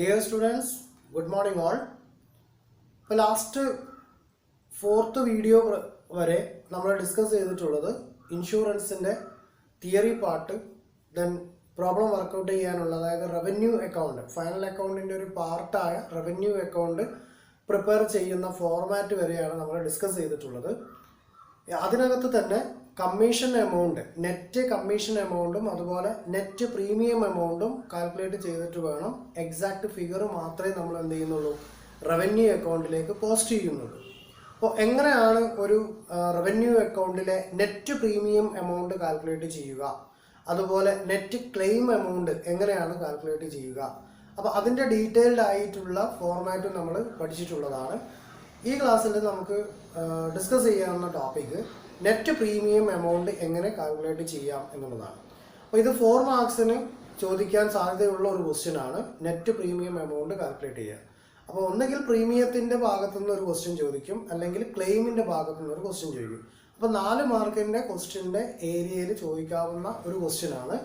Dear students, good morning all. ഇപ്പോൾ last fourth video വരെ നമ്മൾ ഡിസ്കസ് ചെയ്തിട്ടുള്ളത് ഇൻഷുറൻസിൻ്റെ theory part, then problem workout ചെയ്യാനുള്ള, അതായത് റവന്യൂ അക്കൗണ്ട്, ഫൈനൽ അക്കൗണ്ടിൻ്റെ ഒരു പാർട്ടായ റവന്യൂ അക്കൗണ്ട് പ്രിപ്പയർ ചെയ്യുന്ന ഫോർമാറ്റ് വരെയാണ് നമ്മൾ ഡിസ്കസ് ചെയ്തിട്ടുള്ളത്. അതിനകത്ത് തന്നെ കമ്മീഷൻ എമൗണ്ട്, നെറ്റ് കമ്മീഷൻ എമൗണ്ടും അതുപോലെ നെറ്റ് പ്രീമിയം എമൗണ്ടും കാൽക്കുലേറ്റ് ചെയ്തിട്ട് വേണം എക്സാക്ട് ഫിഗർ മാത്രമേ നമ്മൾ എന്ത് ചെയ്യുന്നുള്ളൂ, റവന്യൂ അക്കൗണ്ടിലേക്ക് പോസ്റ്റ് ചെയ്യുന്നുള്ളൂ. അപ്പോൾ എങ്ങനെയാണ് ഒരു റവന്യൂ അക്കൗണ്ടിലെ നെറ്റ് പ്രീമിയം എമൗണ്ട് കാൽക്കുലേറ്റ് ചെയ്യുക, അതുപോലെ നെറ്റ് ക്ലെയിം എമൗണ്ട് എങ്ങനെയാണ് കാൽക്കുലേറ്റ് ചെയ്യുക, അപ്പോൾ അതിൻ്റെ ഡീറ്റെയിൽഡ് ആയിട്ടുള്ള ഫോർമാറ്റും നമ്മൾ പഠിച്ചിട്ടുള്ളതാണ്. ഈ ക്ലാസ്സിൽ നമുക്ക് ഡിസ്കസ് ചെയ്യാവുന്ന ടോപ്പിക്ക് നെറ്റ് പ്രീമിയം എമൗണ്ട് എങ്ങനെ കാൽക്കുലേറ്റ് ചെയ്യാം എന്നുള്ളതാണ്. അപ്പോൾ ഇത് 4 മാർക്സിന് ചോദിക്കാൻ സാധ്യതയുള്ള ഒരു ക്വസ്റ്റ്യൻ ആണ്, നെറ്റ് പ്രീമിയം എമൗണ്ട് കാൽക്കുലേറ്റ് ചെയ്യുക. അപ്പോൾ ഒന്നുകിൽ പ്രീമിയത്തിൻ്റെ ഭാഗത്തുനിന്ന് ഒരു ക്വസ്റ്റ്യൻ ചോദിക്കും, അല്ലെങ്കിൽ ക്ലെയിമിൻ്റെ ഭാഗത്തുനിന്ന് ഒരു ക്വസ്റ്റ്യൻ ചോദിക്കും. അപ്പോൾ 4 മാർക്കിൻ്റെ ക്വസ്റ്റ്യൻ്റെ ഏരിയയിൽ ചോദിക്കാവുന്ന ഒരു ക്വസ്റ്റ്യൻ ആണ്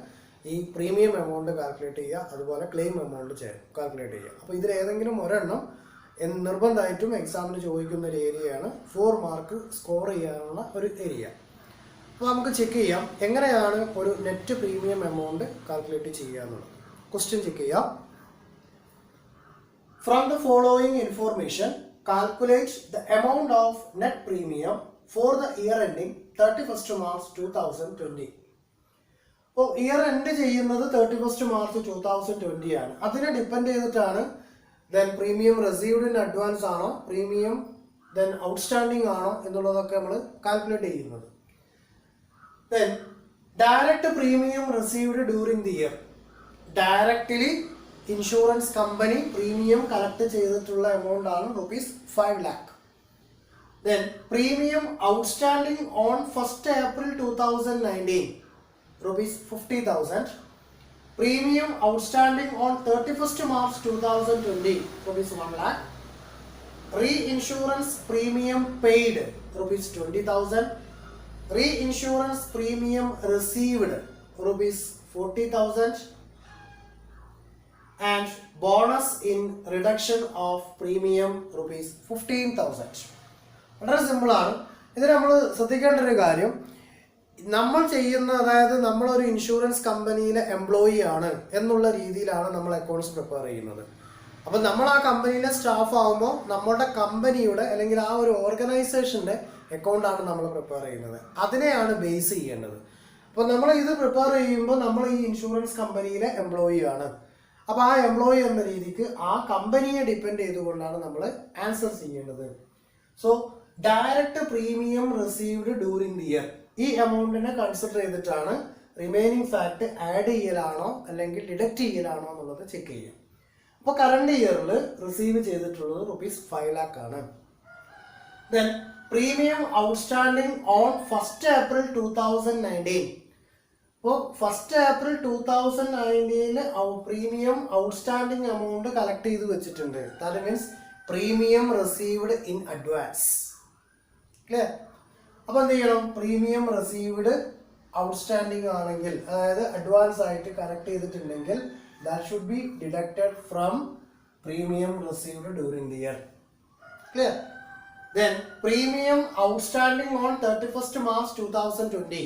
ഈ പ്രീമിയം എമൗണ്ട് കാൽക്കുലേറ്റ് ചെയ്യുക, അതുപോലെ ക്ലെയിം എമൗണ്ട് കാൽക്കുലേറ്റ് ചെയ്യുക. അപ്പോൾ ഇതിലേതെങ്കിലും ഒരെണ്ണം നിർബന്ധമായിട്ടും എക്സാമിന് ചോദിക്കുന്ന ഒരു ഏരിയയാണ്, 4 മാർക്ക് സ്കോർ ചെയ്യാനുള്ള ഒരു ഏരിയ. അപ്പോൾ നമുക്ക് ചെക്ക് ചെയ്യാം എങ്ങനെയാണ് ഒരു നെറ്റ് പ്രീമിയം എമൗണ്ട് കാൽക്കുലേറ്റ് ചെയ്യുക എന്നുള്ളത്. ക്വസ്റ്റ്യൻ ചെക്ക് ചെയ്യാം. From the following information calculate the amount of net premium for the year ending 31st March 2020. അപ്പോൾ ഇയർ എൻഡ് ചെയ്യുന്നത് 31st March 2020 ആണ്. അതിനെ ഡിപ്പെൻഡ് ചെയ്തിട്ടാണ് then premium received in advance ആണോ, premium then outstanding ആണോ എന്നുള്ളതൊക്കെ നമ്മൾ കാൽക്കുലേറ്റ് ചെയ്യുന്നത്. Then direct premium received during the year, directly insurance company premium collect ചെയ്തിട്ടുള്ള എമൗണ്ട് ആണ് ₹5 lakh. Then premium outstanding on 1st April 2019 ₹50,000. Premium outstanding on 31st March 2020 ₹1 lakh. Reinsurance premium paid ₹20,000. Reinsurance premium received ₹40,000. And bonus in reduction of premium ₹15,000. വളരെ സിമ്പിളാണ്. ഇത് നമ്മൾ ശ്രദ്ധിക്കേണ്ട ഒരു കാര്യം, നമ്മൾ ചെയ്യുന്ന, അതായത് നമ്മളൊരു ഇൻഷുറൻസ് കമ്പനിയിലെ എംപ്ലോയി ആണ് എന്നുള്ള രീതിയിലാണ് നമ്മൾ അക്കൗണ്ട്സ് പ്രിപ്പയർ ചെയ്യുന്നത്. അപ്പം നമ്മൾ ആ കമ്പനിയിലെ സ്റ്റാഫ് ആകുമ്പോൾ നമ്മളുടെ കമ്പനിയുടെ അല്ലെങ്കിൽ ആ ഒരു ഓർഗനൈസേഷൻ്റെ അക്കൗണ്ടാണ് നമ്മൾ പ്രിപ്പയർ ചെയ്യുന്നത്. അതിനെയാണ് ബേസ് ചെയ്യേണ്ടത്. അപ്പോൾ നമ്മൾ ഇത് പ്രിപ്പയർ ചെയ്യുമ്പോൾ നമ്മൾ ഈ ഇൻഷുറൻസ് കമ്പനിയിലെ എംപ്ലോയി ആണ്. അപ്പോൾ ആ എംപ്ലോയി എന്ന രീതിക്ക് ആ കമ്പനിയെ ഡിപ്പെൻഡ് ചെയ്തുകൊണ്ടാണ് നമ്മൾ ആൻസർ ചെയ്യേണ്ടത്. So direct premium received during the year, ഈ എമൗണ്ടിനെ കൺസിഡർ ചെയ്തിട്ടാണ് റിമൈനിങ് ഫാക്ട് ആഡ് ചെയ്യലാണോ അല്ലെങ്കിൽ ഡിഡക്റ്റ് ചെയ്യലാണോ എന്നുള്ളത് ചെക്ക് ചെയ്യാം. അപ്പോൾ കറണ്ട് ഇയറിൽ റിസീവ് ചെയ്തിട്ടുള്ളത് ₹5 lakh ആണ്. Then premium outstanding on 1st April 2019. അപ്പോൾ 1st April 2019 premium outstanding amount collect ചെയ്ത് വെച്ചിട്ടുണ്ട്. That means premium received in advance. Clear? അപ്പോൾ എന്ത് ചെയ്യണം, പ്രീമിയം റിസീവ്ഡ് ഔട്ട്സ്റ്റാൻഡിങ് ആണെങ്കിൽ, അതായത് അഡ്വാൻസ് ആയിട്ട് കറക്റ്റ് ചെയ്തിട്ടുണ്ടെങ്കിൽ that should be deducted from premium received during the year. Clear? Then premium outstanding on 31st March 2020.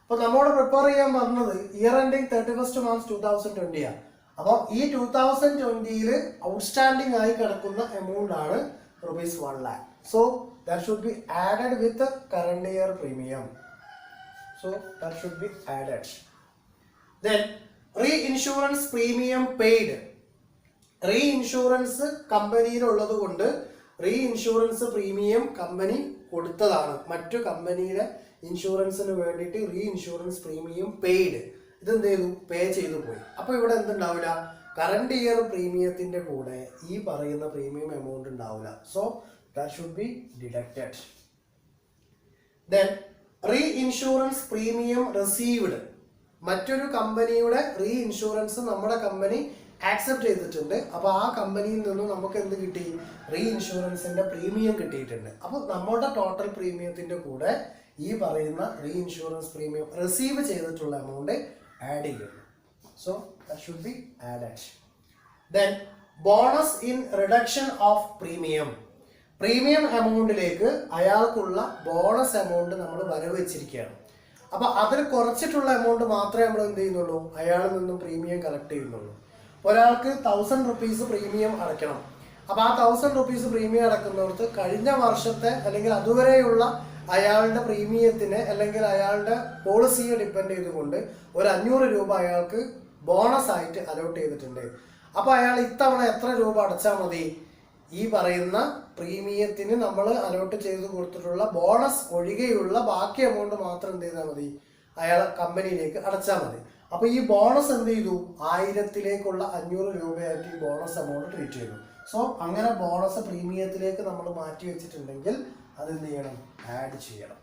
അപ്പോൾ നമ്മോട് പ്രിപ്പയർ ചെയ്യാൻ പറഞ്ഞത് ഇയർ എൻഡിങ് 31st March 2020 ആണ്. അപ്പോൾ ഈ 2020 ഔട്ട്സ്റ്റാൻഡിങ് ആയി കിടക്കുന്ന എമൗണ്ട് ആണ് ₹1 lakh. So that should be added with the current year premium. So that should be added. Then reinsurance premium paid. Reinsurance കമ്പനിയിൽ ഉള്ളത് കൊണ്ട് റീഇൻഷുറൻസ് പ്രീമിയം കമ്പനി കൊടുത്തതാണ്. മറ്റു കമ്പനിയിലെ ഇൻഷുറൻസിന് വേണ്ടിയിട്ട് റീഇൻഷുറൻസ് പ്രീമിയം പെയ്ഡ്, ഇതെന്ത് ചെയ്തു, പേ ചെയ്തു പോയി. അപ്പോൾ ഇവിടെ എന്തുണ്ടാവില്ല, കറണ്ട് ഇയർ പ്രീമിയത്തിൻ്റെ കൂടെ ഈ പറയുന്ന പ്രീമിയം എമൗണ്ട് ഉണ്ടാവില്ല. So that should be deducted. Then reinsurance premium received, മറ്റൊരു കമ്പനിയുടെ റീഇൻഷുറൻസ് നമ്മുടെ കമ്പനി ആക്സെപ്റ്റ് ചെയ്തിട്ടുണ്ട്. അപ്പോൾ ആ കമ്പനിയിൽ നിന്നും നമുക്ക് എന്ത് കിട്ടി, റീഇൻഷുറൻസിൻ്റെ പ്രീമിയം കിട്ടിയിട്ടുണ്ട്. അപ്പോൾ നമ്മുടെ ടോട്ടൽ പ്രീമിയത്തിൻ്റെ കൂടെ ഈ പറയുന്ന റീഇൻഷുറൻസ് പ്രീമിയം റിസീവ് ചെയ്തിട്ടുള്ള എമൗണ്ട് ആഡ് ചെയ്യുന്നു. So that should be added. Then bonus in reduction of premium. Premium എമൗണ്ടിലേക്ക് അയാൾക്കുള്ള ബോണസ് എമൗണ്ട് നമ്മൾ വരവ് വെച്ചിരിക്കുകയാണ്. അപ്പോൾ അതിൽ കുറച്ചിട്ടുള്ള എമൗണ്ട് മാത്രമേ നമ്മൾ എന്ത് ചെയ്യുന്നുള്ളൂ, അയാളിൽ നിന്നും പ്രീമിയം കളക്ട് ചെയ്യുന്നുള്ളൂ. ഒരാൾക്ക് 1000 rupees പ്രീമിയം അടയ്ക്കണം. അപ്പോൾ ആ 1000 rupees പ്രീമിയം അടക്കുന്നവർക്ക് കഴിഞ്ഞ വർഷത്തെ അല്ലെങ്കിൽ അതുവരെയുള്ള അയാളുടെ പ്രീമിയത്തിനെ അല്ലെങ്കിൽ അയാളുടെ പോളിസിയെ ഡിപ്പെൻഡ് ചെയ്തുകൊണ്ട് ഒരു 500 രൂപ അയാൾക്ക് ബോണസ് ആയിട്ട് അലോട്ട് ചെയ്തിട്ടുണ്ട്. അപ്പോൾ അയാൾ ഇത്തവണ എത്ര രൂപ അടച്ചാൽ മതി? ഈ പറയുന്ന പ്രീമിയത്തിന് നമ്മൾ അലോട്ട് ചെയ്ത് കൊടുത്തിട്ടുള്ള ബോണസ് ഒഴികെയുള്ള ബാക്കി എമൗണ്ട് മാത്രം എന്ത് ചെയ്താൽ മതി, അയാൾ കമ്പനിയിലേക്ക് അടച്ചാൽ മതി. അപ്പോൾ ഈ ബോണസ് എന്ത് ചെയ്തു, 1000-ലേക്കുള്ള 500 രൂപയായിട്ട് ഈ ബോണസ് എമൗണ്ട് ട്രീറ്റ് ചെയ്തു. സോ അങ്ങനെ ബോണസ് പ്രീമിയത്തിലേക്ക് നമ്മൾ മാറ്റി വെച്ചിട്ടുണ്ടെങ്കിൽ അത് എന്ത് ചെയ്യണം, ആഡ് ചെയ്യണം.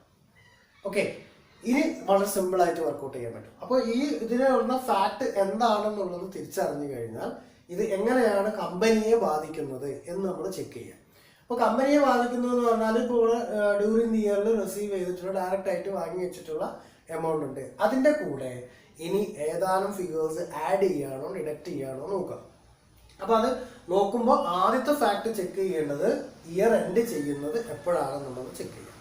ഓക്കെ, ഇനി വളരെ സിമ്പിളായിട്ട് വർക്കൗട്ട് ചെയ്യാൻ പറ്റും. അപ്പോൾ ഈ ഇതിനുള്ള ഫാക്ട് എന്താണെന്നുള്ളത് തിരിച്ചറിഞ്ഞു കഴിഞ്ഞാൽ ഇത് എങ്ങനെയാണ് കമ്പനിയെ ബാധിക്കുന്നത് എന്ന് നമ്മൾ ചെക്ക് ചെയ്യാം. അപ്പോൾ കമ്പനിയെ ബാധിക്കുന്നത് എന്ന് പറഞ്ഞാൽ ഇപ്പോൾ ഡ്യൂറിങ് ദി ഇയറിൽ റിസീവ് ചെയ്തിട്ടുള്ള ഡയറക്റ്റ് ആയിട്ട് വാങ്ങി വെച്ചിട്ടുള്ള എമൗണ്ട് ഉണ്ട്. അതിൻ്റെ കൂടെ ഇനി ഏതാനും ഫിഗേഴ്സ് ആഡ് ചെയ്യാനോ ഡിഡക്റ്റ് ചെയ്യാനോ നോക്കാം. അപ്പോൾ അത് നോക്കുമ്പോൾ ആദ്യത്തെ ഫാക്ട് ചെക്ക് ചെയ്യേണ്ടത് ഇയർ എൻഡ് ചെയ്യുന്നത് എപ്പോഴാണെന്നുള്ളത് ചെക്ക് ചെയ്യാം.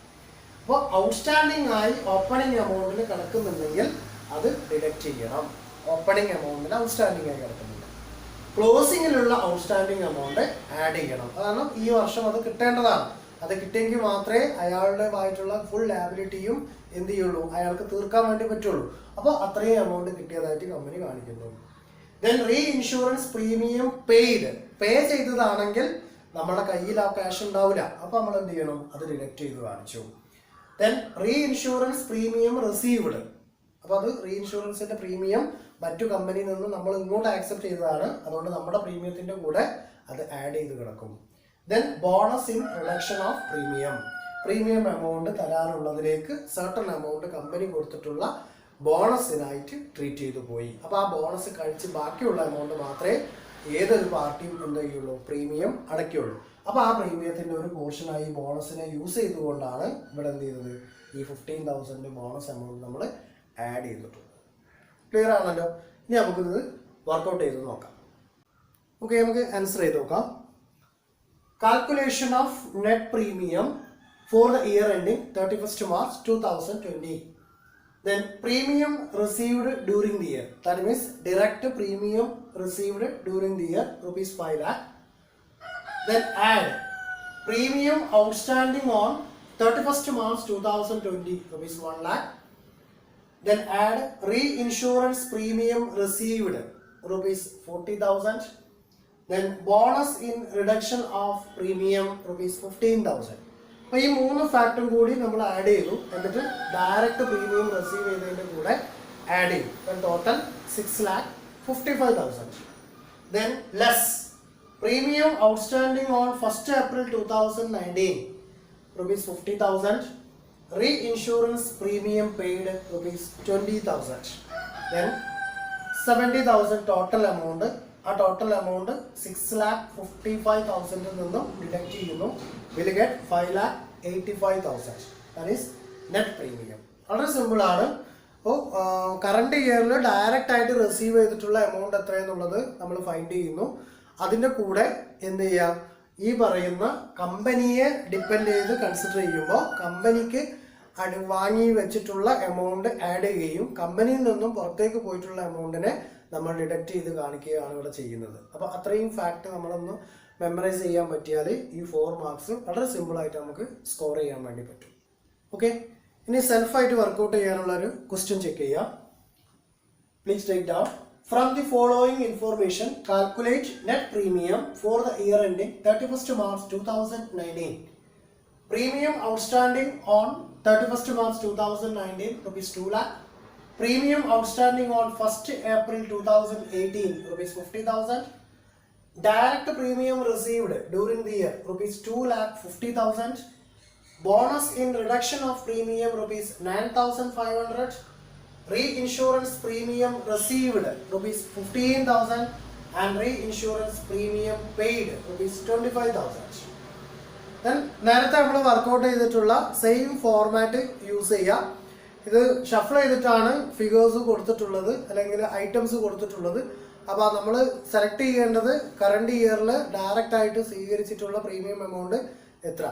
അപ്പോൾ ഔട്ട്സ്റ്റാൻഡിങ് ആയി ഓപ്പണിംഗ് എമൗണ്ടിൽ കിടക്കുന്നുണ്ടെങ്കിൽ അത് ഡിഡക്റ്റ് ചെയ്യണം. ഓപ്പണിംഗ് എമൗണ്ടിൽ ഔട്ട്സ്റ്റാൻഡിംഗ് ആയി കിടക്കുന്നുണ്ട്. ക്ലോസിങ്ങിലുള്ള ഔട്ട്സ്റ്റാൻഡിംഗ് എമൗണ്ട് ആഡ് ചെയ്യണം. കാരണം ഈ വർഷം അത് കിട്ടേണ്ടതാണ്. അത് കിട്ടിയെങ്കിൽ മാത്രമേ അയാളുടേതായിട്ടുള്ള ഫുൾ ലാബിലിറ്റിയും എന്ത് ചെയ്യുള്ളൂ, അയാൾക്ക് തീർക്കാൻ വേണ്ടി പറ്റുള്ളൂ. അപ്പോൾ അത്രയും എമൗണ്ട് കിട്ടിയതായിട്ട് കമ്പനി കാണിക്കുന്നു. Then reinsurance premium paid, pay ചെയ്തതാണെങ്കിൽ നമ്മുടെ കയ്യിൽ ആ ക്യാഷ് ഉണ്ടാവില്ല. അപ്പോൾ നമ്മൾ എന്ത് ചെയ്യണം, അത് ഡിഡക്റ്റ് ചെയ്ത് കാണിച്ചു. Then reinsurance premium received, അപ്പോൾ അത് റീ ഇൻഷുറൻസിന്റെ പ്രീമിയം മറ്റു കമ്പനിയിൽ നിന്ന് നമ്മൾ ഇങ്ങോട്ട് ആക്സെപ്റ്റ് ചെയ്തതാണ്. അതുകൊണ്ട് നമ്മുടെ പ്രീമിയത്തിന്റെ കൂടെ അത് ആഡ് ചെയ്ത് കിടക്കും. Then bonus in reduction of premium, premium amount തരാനുള്ളതിലേക്ക് സർട്ടൺ എമൗണ്ട് കമ്പനി കൊടുത്തിട്ടുള്ള ബോണസിനായിട്ട് ട്രീറ്റ് ചെയ്തു പോയി. അപ്പോൾ ആ ബോണസ് കഴിച്ച് ബാക്കിയുള്ള എമൗണ്ട് മാത്രമേ ഏതൊരു പാർട്ടിയും എന്ത് ചെയ്യുള്ളൂ, പ്രീമിയം അടയ്ക്കുള്ളൂ. അപ്പോൾ ആ പ്രീമിയത്തിൻ്റെ ഒരു പോർഷനായി ബോണസിനെ യൂസ് ചെയ്തുകൊണ്ടാണ് ഇവിടെ എന്ത് ചെയ്തത്, ഈ 15,000 ബോണസ് എമൗണ്ട് നമ്മൾ ആഡ് ചെയ്തിട്ടുണ്ട്. ക്ലിയർ ആണല്ലോ? ഇനി നമുക്കിത് വർക്കൗട്ട് ചെയ്ത് നോക്കാം. ഓക്കെ, നമുക്ക് ആൻസർ ചെയ്ത് നോക്കാം. Calculation of net premium for the year ending 31st March 2020. Then premium received during the year, that means direct premium received during the year rupees 5 lakh. Then add premium outstanding on 31st March 2020 rupees 1 lakh. Then add reinsurance premium received rupees 40,000. Then bonus in reduction of premium rupees 15,000. അപ്പോൾ ഈ 3 ഫാക്ടറും കൂടി നമ്മൾ add ചെയ്തു. എന്നിട്ട് direct premium receive ചെയ്തതിൻ്റെ കൂടെ add ചെയ്തു. Total 6,55,000. Then less premium outstanding on 1st April 2019 rupees 50,000. Reinsurance premium paid rupees 20,000. Then 70,000 total amount. ആ ടോട്ടൽ എമൗണ്ട് 6,55,000 നിന്നും ഡിഡക്റ്റ് ചെയ്യുന്നു. Will get 5,85,000. That is net premium. വളരെ സിമ്പിൾ ആണ്. അപ്പോൾ കറണ്ട് ഇയറിൽ ഡയറക്റ്റ് ആയിട്ട് റിസീവ് ചെയ്തിട്ടുള്ള എമൗണ്ട് എത്രയെന്നുള്ളത് നമ്മൾ ഫൈൻഡ് ചെയ്യുന്നു. അതിൻ്റെ കൂടെ എന്ത് ചെയ്യാം, ഈ പറയുന്ന കമ്പനിയെ ഡിപ്പെൻഡ് ചെയ്ത് കൺസിഡർ ചെയ്യുമ്പോൾ കമ്പനിക്ക് വാങ്ങി വെച്ചിട്ടുള്ള എമൗണ്ട് ആഡ് ചെയ്യുകയും കമ്പനിയിൽ നിന്നും പുറത്തേക്ക് പോയിട്ടുള്ള എമൗണ്ടിനെ നമ്മൾ ഡിഡക്റ്റ് ചെയ്ത് കാണിക്കുകയാണ് ഇവിടെ ചെയ്യുന്നത്. അപ്പോൾ അത്രയും ഫാക്ട് നമ്മളൊന്ന് മെമ്മറൈസ് ചെയ്യാൻ പറ്റിയാൽ ഈ 4 മാർക്സ് വളരെ സിമ്പിളായിട്ട് നമുക്ക് സ്കോർ ചെയ്യാൻ വേണ്ടി പറ്റും. ഓക്കെ, ഇനി സെൽഫായിട്ട് വർക്കൗട്ട് ചെയ്യാനുള്ള ഒരു ക്വസ്റ്റ്യൻ ചെക്ക് ചെയ്യാം. Please take down. From the following information calculate net premium for the year ending 31st March 2019. Premium outstanding on 31st March 2019 rupees 2 lakh. Premium outstanding on 1st April 2018 rupees 50,000. Direct premium received during the year rupees 2,50,000. Bonus in reduction of premium rupees 9,500. Reinsurance premium received rupees 15,000 and reinsurance premium paid rupees 25,000. Then നേരത്തെ നമ്മൾ workout ചെയ്തിട്ടുള്ള same format use ചെയ്യാം. ഇത് shuffle ചെയ്തിട്ടാണ് figures കൊടുത്തിട്ടുള്ളത് അല്ലെങ്കിൽ items കൊടുത്തിട്ടുള്ളത്. അപ്പോൾ നമ്മൾ സെലക്ട് ചെയ്യേണ്ടത് കറണ്ട് ഇയറിൽ ഡയറക്റ്റ് ആയിട്ട് സ്വീകരിച്ചിട്ടുള്ള പ്രീമിയം എമൗണ്ട് എത്ര,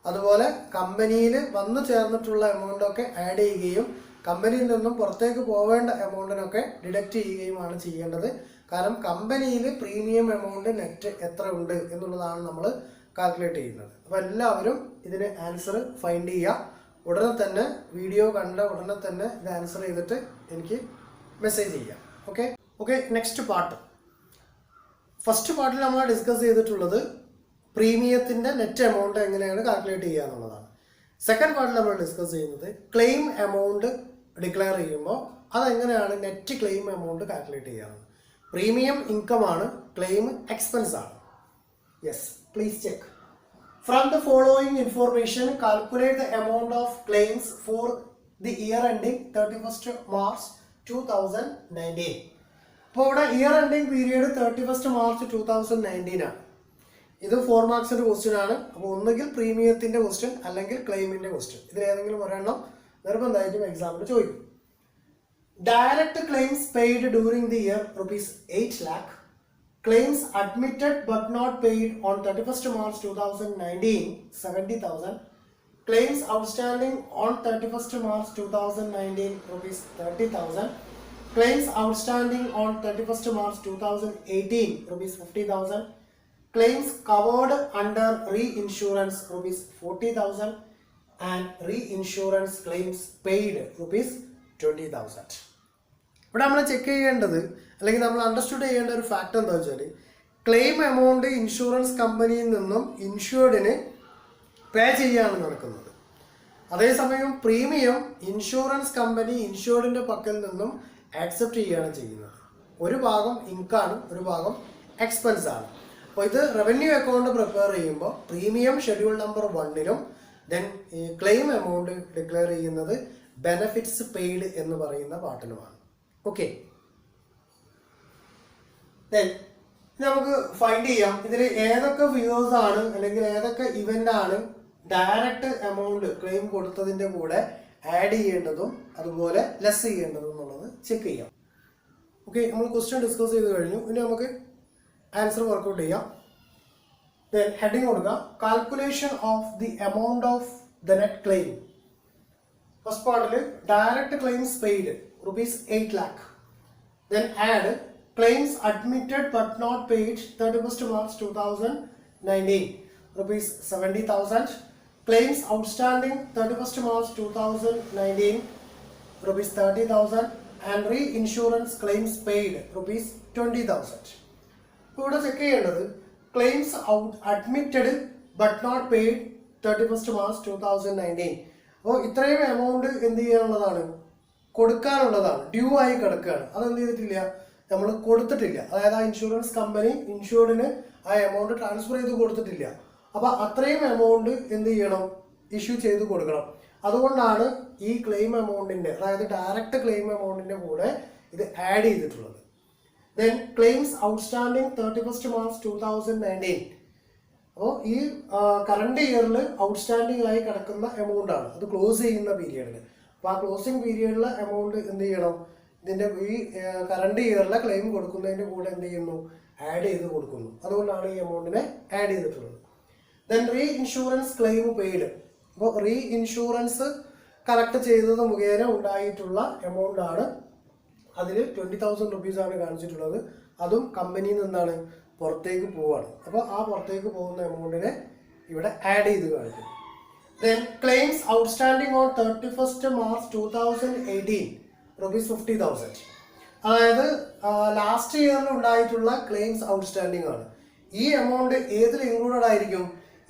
അതുപോലെ കമ്പനിയിൽ വന്നു ചേർന്നിട്ടുള്ള എമൗണ്ടൊക്കെ ആഡ് ചെയ്യുകയും കമ്പനിയിൽ നിന്നും പുറത്തേക്ക് പോവേണ്ട എമൗണ്ടിനൊക്കെ ഡിഡക്റ്റ് ചെയ്യുകയുമാണ് ചെയ്യേണ്ടത്. കാരണം കമ്പനിയിൽ പ്രീമിയം എമൗണ്ട് നെറ്റ് എത്ര ഉണ്ട് എന്നുള്ളതാണ് നമ്മൾ കാൽക്കുലേറ്റ് ചെയ്യുന്നത്. അപ്പോൾ എല്ലാവരും ഇതിന് ആൻസർ ഫൈൻഡ് ചെയ്യുക. ഉടനെ തന്നെ വീഡിയോ കണ്ട ഉടനെ തന്നെ ഇത് ആൻസർ ചെയ്തിട്ട് എനിക്ക് മെസ്സേജ് ചെയ്യാം. Okay next part. ഫസ്റ്റ് പാർട്ടിൽ നമ്മൾ ഡിസ്കസ് ചെയ്തിട്ടുള്ളത് പ്രീമിയത്തിൻ്റെ നെറ്റ് എമൗണ്ട് എങ്ങനെയാണ് കാൽക്കുലേറ്റ് ചെയ്യുക എന്നുള്ളതാണ്. സെക്കൻഡ് പാർട്ടിൽ നമ്മൾ ഡിസ്കസ് ചെയ്യുന്നത് ക്ലെയിം എമൗണ്ട് ഡിക്ലെയർ ചെയ്യുമ്പോൾ അതെങ്ങനെയാണ് നെറ്റ് ക്ലെയിം എമൗണ്ട് കാൽക്കുലേറ്റ് ചെയ്യാറുള്ളത്. പ്രീമിയം ഇൻകം ആണ്, ക്ലെയിം എക്സ്പെൻസ് ആണ്. Yes, please check. From the following information, calculate the amount of claims for the year ending 31st March 2019. അപ്പോൾ ഇവിടെ year ending period 31st March 2019 ആണ്. ഇത് 4 മാർക്സിൻ്റെ question ആണ്. അപ്പോൾ ഒന്നുകിൽ പ്രീമിയത്തിൻ്റെ ക്വസ്റ്റ്യൻ അല്ലെങ്കിൽ ക്ലെയിമിൻ്റെ ക്വസ്റ്റ്യൻ, ഇതിലേതെങ്കിലും ഒരെണ്ണം നിർബന്ധമായിട്ടും എക്സാമിന് ചോദിക്കും. Direct claims paid during the year ₹8 lakh. Claims admitted but not paid on 31st March 2019, 70,000. Claims outstanding on 31st March 2019, ₹30,000. Claims outstanding on 31st March 2018, ₹50,000. Claims covered under reinsurance, ₹40,000. And reinsurance claims paid, ₹20,000. ഇവിടെ നമ്മൾ check ചെയ്യേണ്ടത് അല്ലെങ്കിൽ നമ്മൾ understood ചെയ്യേണ്ട ഒരു fact എന്താ വെച്ചാൽ, claim amount insurance കമ്പനിയിൽ നിന്നും ഇൻഷുർഡിന് പേ ചെയ്യാണ് നടക്കുന്നത്. അതേസമയം പ്രീമിയം ഇൻഷുറൻസ് കമ്പനി ഇൻഷുർഡിൻ്റെ പക്കൽ നിന്നും ആക്സെപ്റ്റ് ചെയ്യുകയാണ് ചെയ്യുന്നത്. ഒരു ഭാഗം ഇൻകാണ്, ഒരു ഭാഗം എക്സ്പെൻസ് ആണ്. അപ്പോൾ ഇത് റവന്യൂ അക്കൗണ്ട് പ്രിപ്പയർ ചെയ്യുമ്പോൾ പ്രീമിയം ഷെഡ്യൂൾ നമ്പർ 1ലും ദെൻ ക്ലെയിം എമൗണ്ട് ഡിക്ലെയർ ചെയ്യുന്നത് ബെനഫിറ്റ്സ് പെയ്ഡ് എന്ന് പറയുന്ന പാർട്ടിലുമാണ്. ഓക്കെ, നമുക്ക് ഫൈൻഡ് ചെയ്യാം ഇതിൽ ഏതൊക്കെ ഫിഗേഴ്സ് ആണ് അല്ലെങ്കിൽ ഏതൊക്കെ ഇവന്റ് ആണ് ഡയറക്റ്റ് എമൗണ്ട് ക്ലെയിം കൊടുത്തതിൻ്റെ കൂടെ ആഡ് ചെയ്യേണ്ടതും അതുപോലെ ലെസ് ചെയ്യേണ്ടതും എന്നുള്ളത് ചെക്ക് ചെയ്യാം. ഓക്കെ, നമ്മൾ ക്വസ്റ്റ്യൻ ഡിസ്കസ് ചെയ്ത് കഴിഞ്ഞു. ഇനി നമുക്ക് ആൻസർ വർക്കൗട്ട് ചെയ്യാം. ഹെഡിങ് കൊടുക്കുക, calculation of the amount of the net claim. First പാർട്ടിൽ direct claims paid ₹8 lakh. Then add claims admitted but not paid 31st March 2019, ₹70,000. Claims outstanding 31st March 2019, ₹30,000. And reinsurance claims paid, ₹20,000. ഇവിടെ check ചെയ്യേണ്ടത് claims admitted but not paid 31st March 2019. അപ്പോൾ ഇത്രയും amount എന്ത് ചെയ്യാനുള്ളതാണ്, കൊടുക്കാനുള്ളതാണ്, due ആയി കിടക്കുകയാണ്. അതെന്ത് ചെയ്തിട്ടില്ല, നമ്മൾ കൊടുത്തിട്ടില്ല. അതായത് ആ ഇൻഷുറൻസ് കമ്പനി ഇൻഷുർഡിന് ആ എമൗണ്ട് ട്രാൻസ്ഫർ ചെയ്ത് കൊടുത്തിട്ടില്ല. അപ്പോൾ അത്രയും എമൗണ്ട് എന്ത് ചെയ്യണം, ഇഷ്യൂ ചെയ്ത് കൊടുക്കണം. അതുകൊണ്ടാണ് ഈ ക്ലെയിം എമൗണ്ടിൻ്റെ, അതായത് ഡയറക്റ്റ് ക്ലെയിം എമൗണ്ടിൻ്റെ കൂടെ ഇത് ആഡ് ചെയ്തിട്ടുള്ളത്. Then claims outstanding 31st March 2019. അപ്പോൾ ഈ കറണ്ട് ഇയറിൽ ഔട്ട്സ്റ്റാൻഡിങ് ആയി കിടക്കുന്ന എമൗണ്ട് ആണ്, അത് ക്ലോസ് ചെയ്യുന്ന പീരിയഡിൽ. അപ്പോൾ ആ ക്ലോസിംഗ് പീരിയഡിലെ എമൗണ്ട് എന്ത് ചെയ്യണം, ഇതിൻ്റെ ഈ കറണ്ട് ഇയറിലെ ക്ലെയിം കൊടുക്കുന്നതിൻ്റെ കൂടെ എന്ത് ചെയ്യുന്നു, ആഡ് ചെയ്ത് കൊടുക്കുന്നു. അതുകൊണ്ടാണ് ഈ എമൗണ്ടിനെ ആഡ് ചെയ്തിട്ടുള്ളത്. Then re insurance claim paid. അപ്പോൾ റീ ഇൻഷുറൻസ് കളക്ട് ചെയ്തത് മുഖേന ഉണ്ടായിട്ടുള്ള എമൗണ്ട് ആണ്. അതിൽ ₹20,000 ആണ് കാണിച്ചിട്ടുള്ളത്. അതും കമ്പനിയിൽ നിന്നാണ് പുറത്തേക്ക് പോവുകയാണ്. അപ്പോൾ ആ പുറത്തേക്ക് പോകുന്ന എമൗണ്ടിനെ ഇവിടെ ആഡ് ചെയ്ത് കാണിക്കുന്നു. Then claims outstanding on 31st March 2018, ₹50,000. അതായത് ലാസ്റ്റ് ഇയറിൽ ഉണ്ടായിട്ടുള്ള ക്ലെയിംസ് ഔട്ട്സ്റ്റാൻഡിംഗ് ആണ്. ഈ എമൗണ്ട് ഏതിൽ ഇൻക്ലൂഡഡ് ആയിരിക്കും,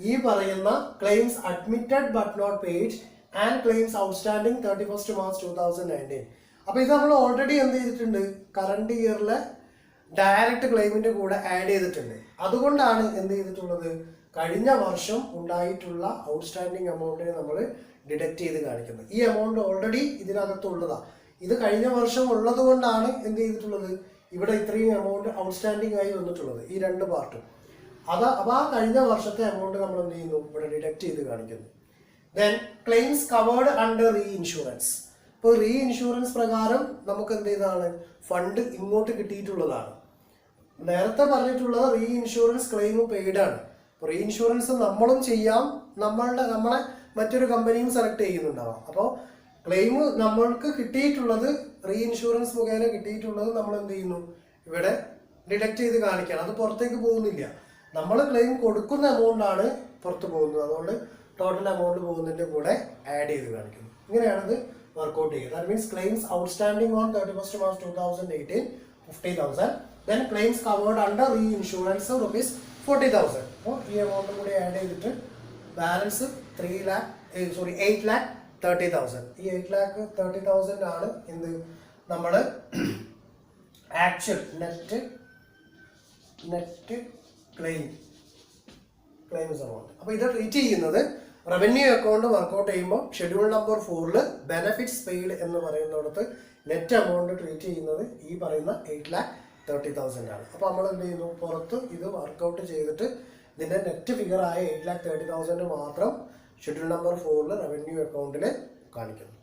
ഈ പറയുന്ന claims admitted but not paid and claims outstanding 31st March 2019. അപ്പോൾ ഇത് നമ്മൾ ഓൾറെഡി എന്ത് ചെയ്തിട്ടുണ്ട്, കറണ്ട് ഇയറിലെ ഡയറക്റ്റ് ക്ലെയിമിൻ്റെ കൂടെ ആഡ് ചെയ്തിട്ടുണ്ട്. അതുകൊണ്ടാണ് എന്ത് ചെയ്തിട്ടുള്ളത്, കഴിഞ്ഞ വർഷം ഉണ്ടായിട്ടുള്ള ഔട്ട്സ്റ്റാൻഡിങ് എമൗണ്ടിനെ നമ്മൾ ഡിഡക്റ്റ് ചെയ്ത് കാണിക്കുന്നത്. ഈ എമൗണ്ട് ഓൾറെഡി ഇതിനകത്തുള്ളതാണ്. ഇത് കഴിഞ്ഞ വർഷം ഉള്ളത് കൊണ്ടാണ് എന്ത് ചെയ്തിട്ടുള്ളത്, ഇവിടെ ഇത്രയും എമൗണ്ട് ഔട്ട്സ്റ്റാൻഡിങ് ആയി വന്നിട്ടുള്ളത്, ഈ രണ്ട് പാർട്ടും. അപ്പോൾ ആ കഴിഞ്ഞ വർഷത്തെ എമൗണ്ട് നമ്മൾ എന്ത് ചെയ്യുന്നു, ഇവിടെ ഡിഡക്റ്റ് ചെയ്ത് കാണിക്കുന്നു. Then claims covered under re insurance. ഇപ്പോൾ റീ ഇൻഷുറൻസ് പ്രകാരം നമുക്ക് എന്ത് ചെയ്താണ്, ഫണ്ട് ഇങ്ങോട്ട് കിട്ടിയിട്ടുള്ളതാണ്. നേരത്തെ പറഞ്ഞിട്ടുള്ളത് റീ ഇൻഷുറൻസ് ക്ലെയിം പെയ്ഡ് ആണ്. റീ ഇൻഷുറൻസ് നമ്മളും ചെയ്യാം, നമ്മളെ മറ്റൊരു കമ്പനിയും സെലക്ട് ചെയ്യുന്നുണ്ടാവാം. അപ്പോൾ ക്ലെയിം നമ്മൾക്ക് കിട്ടിയിട്ടുള്ളത് റീ ഇൻഷുറൻസ് മുഖേന കിട്ടിയിട്ടുള്ളത് നമ്മൾ എന്ത് ചെയ്യുന്നു, ഇവിടെ ഡിഡക്ട് ചെയ്ത് കാണിക്കണം. അത് പുറത്തേക്ക് പോകുന്നില്ല. നമ്മൾ ക്ലെയിം കൊടുക്കുന്ന എമൗണ്ട് ആണ് പുറത്ത് പോകുന്നത്. അതുകൊണ്ട് ടോട്ടൽ എമൗണ്ട് പോകുന്നതിൻ്റെ കൂടെ ആഡ് ചെയ്ത് കാണിക്കുന്നു. ഇങ്ങനെയാണിത് വർക്കൗട്ട് ചെയ്യുക. That means claims outstanding on 31st March 2018 50,000. Then claims covered under re-insurance rupees 40,000. അപ്പോൾ ഈ എമൗണ്ട് കൂടി ആഡ് ചെയ്തിട്ട് ബാലൻസ് 8,30,000. ഈ 8,30,000 ആണ് എന്ത് നമ്മൾ ആക്ച്വൽ നെറ്റ് ക്ലെയിംസ് എമൗണ്ട്. അപ്പോൾ ഇത് ട്രീറ്റ് ചെയ്യുന്നത് റവന്യൂ അക്കൗണ്ട് വർക്കൗട്ട് ചെയ്യുമ്പോൾ ഷെഡ്യൂൾ നമ്പർ 4 ബെനഫിറ്റ്സ് പെയ്ഡ് എന്ന് പറയുന്നിടത്ത് നെറ്റ് എമൗണ്ട് ട്രീറ്റ് ചെയ്യുന്നത് ഈ പറയുന്ന 8,30,000 ആണ്. അപ്പോൾ നമ്മൾ എന്ത് ചെയ്യുന്നു, പുറത്ത് ഇത് വർക്കൗട്ട് ചെയ്തിട്ട് ഇതിൻ്റെ നെറ്റ് ഫിഗർ ആയ 8,30,000 മാത്രം ഷെഡ്യൂൾ നമ്പർ 4 റവന്യൂ അക്കൗണ്ടിൽ കാണിക്കുന്നു.